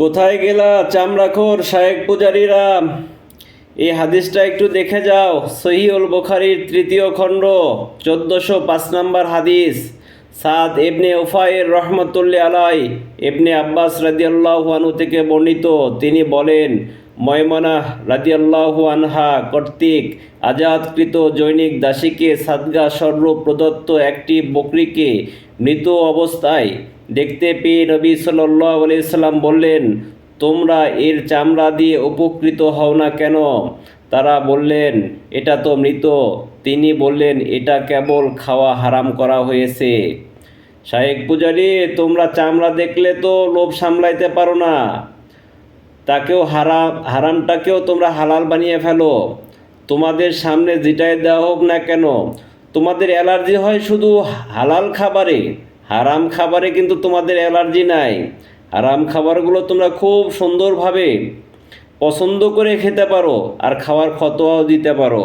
কোথায় গেলা চামড়াখোর শায়েক পূজারীরা? এই হাদিসটা একটু দেখে যাও। সহিহুল বুখারীর ৩য় খণ্ড ১৪০৫ নম্বর হাদিস। সাদ ইবনে উফাইর রহমতুল্লাহ আলাই ইবনে আব্বাস রাদিয়াল্লাহু আনহু থেকে বর্ণিত, তিনি বলেন, ময়মনাহ রাদিয়াল্লাহু আনহা কর্তৃক আজাদকৃত জৈনিক দাসীকে সাদগা স্বরূপ প্রদত্ত একটি বকরিকে মৃত অবস্থায় দেখতে পেয়ে নবী সাল্লাল্লাহু আলাইহি সাল্লাম বললেন, তোমরা এর চামড়া দিয়ে উপকৃত হও না কেন? তারা বললেন, এটা তো মৃত। তিনি বললেন, এটা কেবল খাওয়া হারাম করা হয়েছে। শায়েক পূজারী, তোমরা চামড়া দেখলে তো লোভ সামলাইতে পারো না, তাকেও হারামটাকেও তোমরা হালাল বানিয়ে ফেলো। তোমাদের সামনে যেটাই দেওয়া হোক না কেন, তোমাদের অ্যালার্জি হয় শুধু হালাল খাবারে, হারাম খাবারে কিন্তু তোমাদের অ্যালার্জি নাই। হারাম খাবারগুলো তোমরা খুব সুন্দরভাবে পছন্দ করে খেতে পারো আর খাওয়ার ফতোয়াও দিতে পারো।